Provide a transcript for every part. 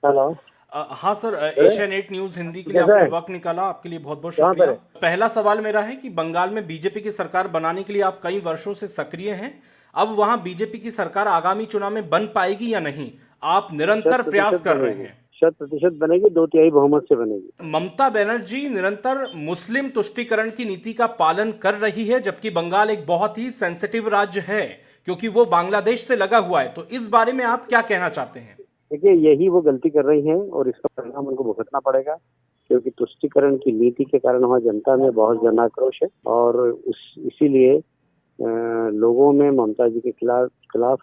Hello. हाँ sir, अरे Asia net news Hindi के लिए कैसा आपने है? वक्त निकाला, आपके लिए बहुत बहुत कहाँ पर शुक्रिया। है? पहला सवाल मेरा है कि बंगाल में बीजेपी की सरकार बनाने के लिए आप कई वर्षों से सक्रिय हैं। अब वहाँ बीजेपी की सरकार आगामी चुनाव में बन पाएगी या नहीं, आप शत निरंतर प्रयास प्रतिशत कर रहे बनेगी। हैं। 100% बनेगी, 2/3 बहुमत से बनेगी। ममता बनर्जी निरंतर मुस्लिम तुष्टीकरण की नीति का पालन कर रही है, जबकि बंगाल एक बहुत ही सेंसिटिव राज्य है क्योंकि वो बांग्लादेश से लगा हुआ है। तो इस बारे में आप क्या कहना चाहते हैं? देखिए, यही वो गलती कर रही हैं और इसका परिणाम उनको भुगतना पड़ेगा, क्योंकि तुष्टीकरण की नीति के कारण वहाँ जनता में बहुत जन आक्रोश है और उस इसीलिए लोगों में ममता जी के खिलाफ खिलाफ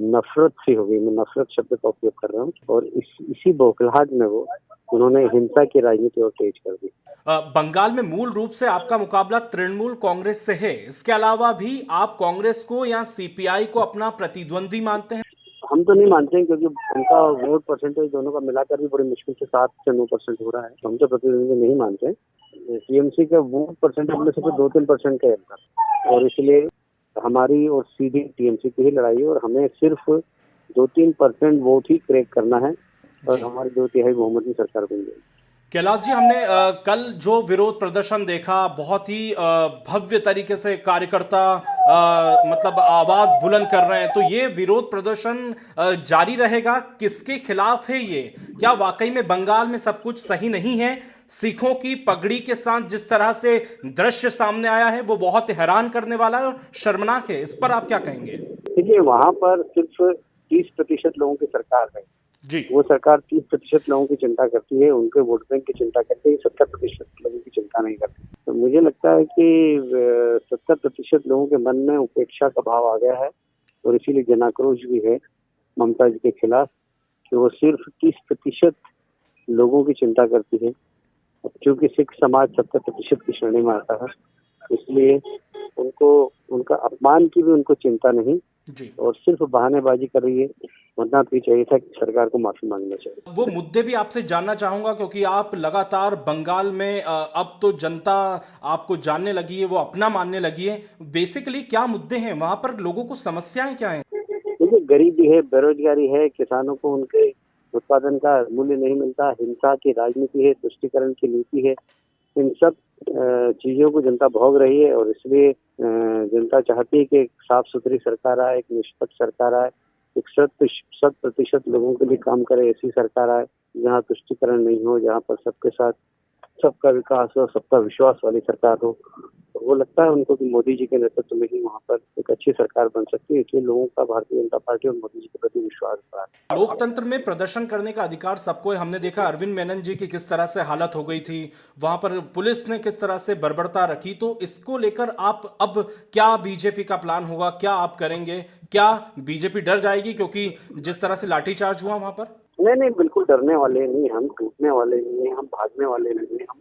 नफरत सी हो गई। मैं नफरत शब्द का उपयोग कर रहा हूँ और इसी बौखलाहट में वो उन्होंने हिंसा की राजनीति और तेज कर दी। बंगाल में मूल रूप से आपका मुकाबला तृणमूल कांग्रेस से है। इसके अलावा भी आप कांग्रेस को या सीपीआई को अपना प्रतिद्वंदी मानते हैं? हम तो नहीं मानते हैं, क्योंकि उनका वोट परसेंटेज दोनों का मिलाकर भी बड़ी मुश्किल से 7 से 9% हो रहा है, तो हम तो प्रतिद्वंदी नहीं मानते हैं। टीएमसी का वोट परसेंटेज में सिर्फ 2-3% का है अंतर, और इसलिए हमारी और सीधी टीएमसी की ही लड़ाई है और हमें सिर्फ 2-3% वोट ही क्रैक करना है और जी हमारी 2/3 बहुमत की सरकार बन जाएगी। कैलाश जी, हमने कल जो विरोध प्रदर्शन देखा, बहुत ही भव्य तरीके से कार्यकर्ता मतलब आवाज बुलंद कर रहे हैं। तो ये विरोध प्रदर्शन जारी रहेगा? किसके खिलाफ है ये? क्या वाकई में बंगाल में सब कुछ सही नहीं है? सिखों की पगड़ी के साथ जिस तरह से दृश्य सामने आया है वो बहुत हैरान करने वाला है और शर्मनाक है। इस पर आप क्या कहेंगे? देखिए, वहाँ पर सिर्फ 30% लोगों की सरकार है। जी वो सरकार 30% लोगों की चिंता करती है, उनके वोट बैंक की चिंता करती है, 70% लोगों की चिंता नहीं करती। तो मुझे लगता है कि 70% लोगों के मन में उपेक्षा का भाव आ गया है और इसीलिए जन आक्रोश भी है ममता जी के खिलाफ, कि वो सिर्फ 30% लोगों की चिंता करती है। क्योंकि सिख समाज 70% की श्रेणी में आता है, इसलिए उनको उनका अपमान की भी उनको चिंता नहीं जी। और सिर्फ बहानेबाजी कर रही है। वरना तो ये चाहिए था कि सरकार को माफी मांगना चाहिए। वो मुद्दे भी आपसे जानना चाहूंगा क्योंकि आप लगातार बंगाल में अब तो जनता आपको जानने लगी है, वो अपना मानने लगी है। बेसिकली क्या मुद्दे हैं वहां पर, लोगों को समस्याएं क्या हैं? देखिए, गरीबी है, बेरोजगारी है, किसानों को उनके उत्पादन का मूल्य नहीं मिलता, हिंसा की राजनीति है, तुष्टीकरण की नीति है। इन सब चीजों को जनता भोग रही है और इसलिए जनता चाहती है कि एक साफ सुथरी सरकार आए, एक निष्पक्ष सरकार आए, एक 100% लोगों के लिए काम करे, ऐसी सरकार आए जहाँ तुष्टीकरण नहीं हो, जहाँ पर सबके साथ सबका विकास हो, सबका विश्वास वाली सरकार हो। तो वो लगता है उनको कि मोदी जी के नेतृत्व में ही वहाँ पर एक अच्छी सरकार बन सकती है, इसलिए लोगों का भारतीय जनता पार्टी और मोदी जी के प्रति विश्वास बढ़ा है। लोकतंत्र में प्रदर्शन करने का अधिकार सबको है। हमने देखा अरविंद मेनन जी की किस तरह से हालत हो गई थी, वहां पर पुलिस ने किस तरह से बर्बरता रखी। तो इसको लेकर आप अब क्या बीजेपी का प्लान होगा, क्या आप करेंगे? क्या बीजेपी डर जाएगी क्योंकि जिस तरह से लाठीचार्ज हुआ वहां पर? नहीं नहीं, बिल्कुल डरने वाले नहीं, हम टूटने वाले नहीं है, हम भागने वाले नहीं है, हम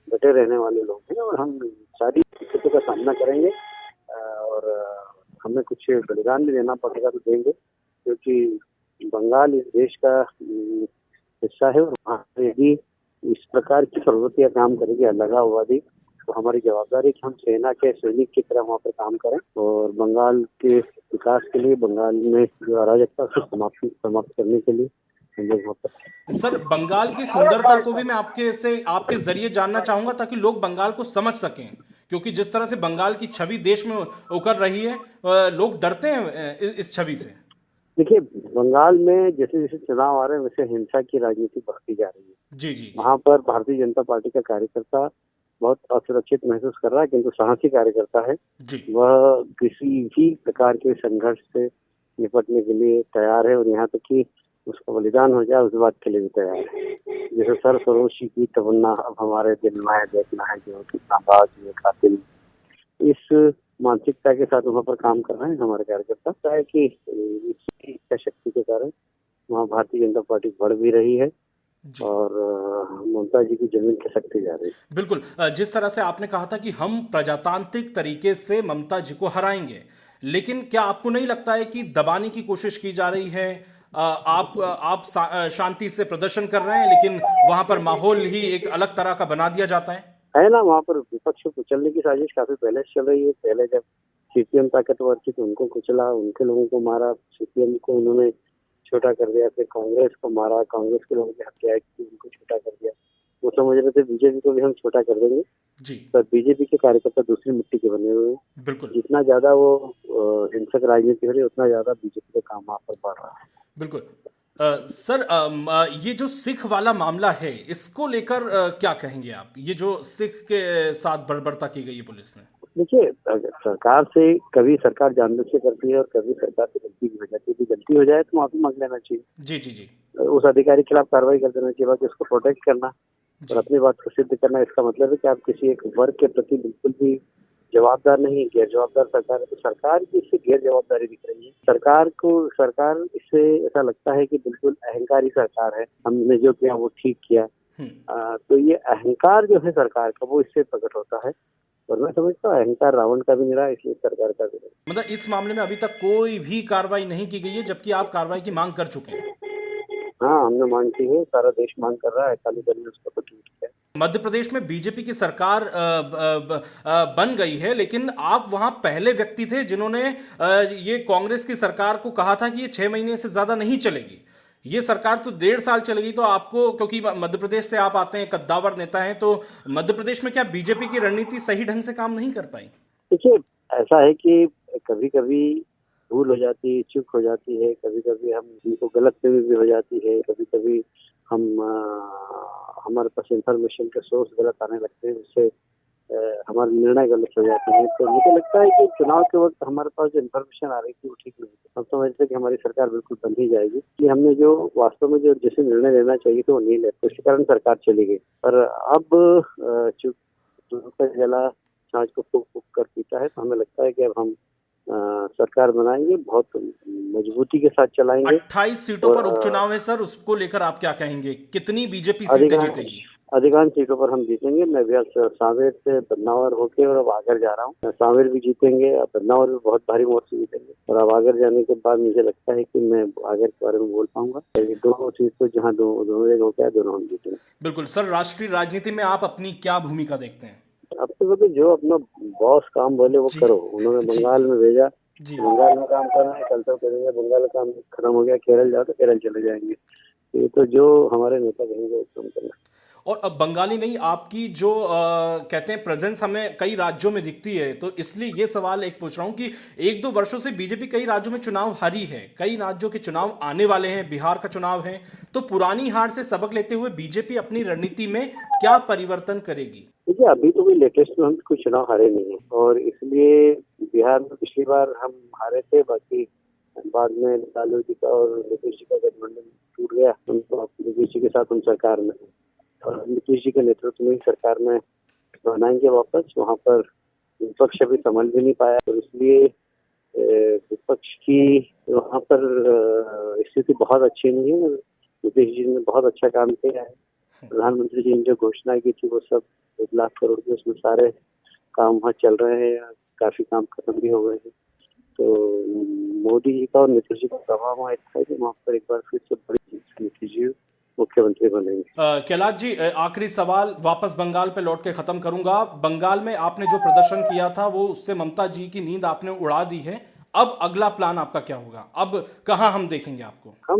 डटे रहने वाले लोग हैं और हम सारी दिक्कतों का सामना करेंगे। और हमें कुछ बलिदान भी देना पड़ेगा तो देंगे, क्योंकि बंगाल इस देश का हिस्सा है और वहाँ पे यदि इस प्रकार की प्रवृत्तियां काम करेगी अलगाववादी, तो हमारी जवाबदारी है कि हम सेना के सैनिक की तरह वहाँ पर काम करें और बंगाल के विकास के लिए, बंगाल में जो अराजकता को समाप्त करने के लिए हम लोग वहाँ पर। सर, बंगाल की सुंदरता को भी मैं आपके जरिए जानना चाहूंगा ताकि लोग बंगाल को समझ सकें। क्योंकि जिस तरह से बंगाल की छवि देश में उकर रही है, लोग डरते हैं इस छवि से। देखिए, बंगाल में जैसे जैसे चुनाव आ रहे हैं वैसे हिंसा की राजनीति बढ़ती जा रही है। जी जी जी। वहाँ पर भारतीय जनता पार्टी का कार्यकर्ता बहुत असुरक्षित महसूस कर रहा है, किंतु साहसी कार्यकर्ता है। जी वह किसी भी प्रकार के संघर्ष से निपटने के लिए तैयार है और यहाँ तक कि उसका बलिदान हो जाए उस बात के लिए भी तैयार है। जैसे सरफरोशी की तमन्ना अब हमारे दिल में है, देखना है जो कितना बाज ये कातिल, इस मानसिकता के साथ वहाँ पर काम कर रहे हैं हमारे कार्यकर्ता। क्या है कि इसी इच्छा शक्ति के कारण वहाँ भारतीय जनता पार्टी बढ़ भी रही है जी। और ममता जी की जमीन खिसकती जा रही है। बिल्कुल, जिस तरह से आपने कहा था कि हम प्रजातांत्रिक तरीके से ममता जी को हराएंगे, लेकिन क्या आपको नहीं लगता है कि दबाने की कोशिश की जा रही है? आप शांति से प्रदर्शन कर रहे हैं लेकिन वहां पर माहौल ही एक अलग तरह का बना दिया जाता है। है ना, वहाँ पर विपक्ष को कुचलने की साजिश काफी पहले से चल रही है। पहले जब सीपीएम ताकतवर थी तो उनको कुचला, उनके लोगों को मारा, सीपीएम को उन्होंने छोटा कर दिया, फिर कांग्रेस को मारा, कांग्रेस के लोगों की हत्या की, उनको छोटा कर दिया। वो समझ रहे थे बीजेपी को भी हम छोटा कर देंगे, जी पर बीजेपी के कार्यकर्ता दूसरी मिट्टी के बने हुए हैं। बिल्कुल जितना ज्यादा वो हिंसक राजनीति हो रही है, उतना ज्यादा बीजेपी का काम वहाँ पर बढ़ रहा है। बिल्कुल। सर, ये जो सिख वाला मामला है, इसको लेकर क्या कहेंगे आप? ये जो सिख के साथ बर्बरता की गई है पुलिस ने। देखिए, सरकार से कभी सरकार जानबूझ से करती है और कभी सरकार से गलती भी हो जाती है। यदि गलती हो जाए तो माफी मांग लेना चाहिए, जी जी जी उस अधिकारी के खिलाफ कार्रवाई कर देना चाहिए, बाकी उसको प्रोटेक्ट करना और अपनी बात को सिद्ध करना। इसका मतलब है कि आप किसी एक वर्ग के प्रति बिल्कुल भी जवाबदार नहीं, गैर जवाबदार सरकार है। तो सरकार की इससे गैर जवाबदारी दिख रही है। सरकार इससे ऐसा लगता है कि बिल्कुल अहंकारी सरकार है, हमने जो किया वो ठीक किया। तो ये अहंकार जो है सरकार का, वो इससे प्रकट होता है। और मैं समझता हूँ अहंकार रावण का भी नहीं रहा, इसलिए सरकार का भी नहीं। मतलब इस मामले में अभी तक कोई भी कार्रवाई नहीं की गई है, जबकि आप कार्रवाई की मांग कर चुके हैं। हाँ, हमने मांग की है, सारा देश मांग कर रहा है। अकाली दल ने उसको तो ट्वीट किया। मध्य प्रदेश में बीजेपी की सरकार बन गई है, लेकिन आप वहां पहले व्यक्ति थे जिन्होंने ये कांग्रेस की सरकार को कहा था कि ये 6 महीने से ज्यादा नहीं चलेगी। ये सरकार तो 1.5 साल चलेगी। तो आपको, क्योंकि मध्य प्रदेश से आप आते हैं, कद्दावर नेता हैं, तो मध्य प्रदेश में क्या बीजेपी की रणनीति सही ढंग से काम नहीं कर पाई? देखिए, ऐसा है कि कभी कभी भूल हो जाती है, चूक हो जाती है, कभी कभी हमको गलतफहमी भी हो जाती है, कभी कभी हमारे पास इंफॉर्मेशन के सोर्स गलत आने लगते हैं, उससे हमारे निर्णय गलत हो जाते हैं। तो मुझे लगता है कि चुनाव के वक्त हमारे पास जो इन्फॉर्मेशन आ रही थी वो ठीक नहीं थी। हम समझते कि हमारी सरकार बिल्कुल बन ही जाएगी, कि हमने जो वास्तव में जो जैसे निर्णय लेना चाहिए तो वो नहीं लेते, उसके कारण सरकार चली गई। पर अब चूक जला छाछ को फूक फूक कर पीता है, तो हमें लगता है कि अब हम सरकार बनाएंगे, बहुत मजबूती के साथ चलाएंगे। 28 सीटों पर उपचुनाव है सर, उसको लेकर आप क्या कहेंगे? कितनी बीजेपी सीटें जीतेगी? अधिकांश सीटों पर हम जीतेंगे। मैं भी सांवेर से बदनावर होके और अब आगर जा रहा हूँ। सांवेर भी जीतेंगे, अब बदनावर भी बहुत भारी मोर्च से जीतेंगे। और अब आगर जाने के बाद मुझे लगता है कि मैं आगर के बारे में बोल पाऊंगा। ये दो सीट तो जहाँ दोनों जगह हो गया, दोनों हम जीतेंगे। बिल्कुल सर, राष्ट्रीय राजनीति में आप अपनी क्या भूमिका देखते हैं? अब तो जो अपना बॉस काम बोले वो करो। उन्होंने बंगाल में भेजा, बंगाल में काम करना है, कल तो करेंगे। बंगाल का काम खत्म हो गया, केरल जाओ तो केरल चले जाएंगे। ये तो जो हमारे नेता कहेंगे वो काम करना। और अब बंगाली नहीं, आपकी जो कहते हैं प्रेजेंस हमें कई राज्यों में दिखती है, तो इसलिए ये सवाल एक पूछ रहा हूँ कि 1-2 वर्षों से बीजेपी कई राज्यों में चुनाव हारी है, कई राज्यों के चुनाव आने वाले हैं, बिहार का चुनाव है, तो पुरानी हार से सबक लेते हुए बीजेपी अपनी रणनीति में क्या परिवर्तन करेगी? देखिए, अभी तो कोई लेटेस्ट में हम कोई चुनाव हारे नहीं है, और इसलिए बिहार में पिछली बार हम हारे थे। बाकी बाद में लालू जी का और नीतीश जी का गठबंधन टूट गया, नीतीश जी के साथ हम सरकार में, और नीतीश जी के नेतृत्व में सरकार में बनाएंगे वापस। वहाँ पर विपक्ष अभी संभल भी नहीं पाया, तो इसलिए विपक्ष की वहाँ पर स्थिति बहुत अच्छी नहीं है। नीतीश जी ने बहुत अच्छा काम किया है। प्रधानमंत्री जी ने जो घोषणा की थी वो सब 1 लाख करोड़ के, उसमें सारे काम वहाँ चल रहे हैं, काफी काम खत्म भी हो गए हैं। तो मोदी जी का और नीतीश जी का प्रभाव वहाँ इतना है कि वहाँ पर एक बार फिर से बड़ी नीतीश जी मुख्यमंत्री बनेंगे। कैलाश जी, आखिरी सवाल वापस बंगाल पे लौट के खत्म करूंगा। बंगाल में आपने जो प्रदर्शन किया था, वो उससे ममता जी की नींद आपने उड़ा दी है। अब अगला प्लान आपका क्या होगा? अब कहाँ हम देखेंगे आपको? हम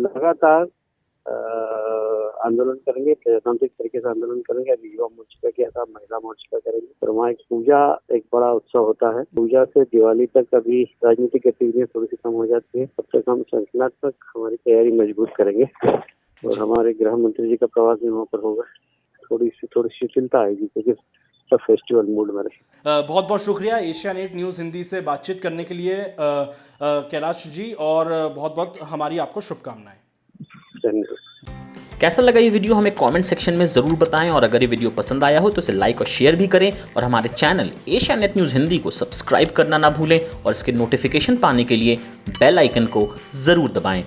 लगातार आंदोलन करेंगे, प्रजातांत्रिक तरीके से आंदोलन करेंगे। अभी युवा मोर्चा का किया था, महिला मोर्चा का करेंगे। और वहाँ एक पूजा, एक बड़ा उत्सव होता है। पूजा से दिवाली तक अभी राजनीतिक गतिविधियां थोड़ी सी कम हो जाती है, तब तक हम संगठनात्मक हमारी तैयारी मजबूत करेंगे। और हमारे गृह मंत्री जी का प्रवास भी वहाँ पर होगा। थोड़ी सी चिंता आएगी, क्योंकि सब फेस्टिवल मूड में रहे। बहुत बहुत शुक्रिया एशियानेट न्यूज़ हिंदी से बातचीत करने के लिए कैलाश जी, और बहुत बहुत हमारी आपको शुभकामनाएं। कैसा लगा ये वीडियो हमें कमेंट सेक्शन में ज़रूर बताएं, और अगर ये वीडियो पसंद आया हो तो इसे लाइक और शेयर भी करें, और हमारे चैनल एशियानेट न्यूज़ हिंदी को सब्सक्राइब करना ना भूलें, और इसके नोटिफिकेशन पाने के लिए बेल आइकन को ज़रूर दबाएं।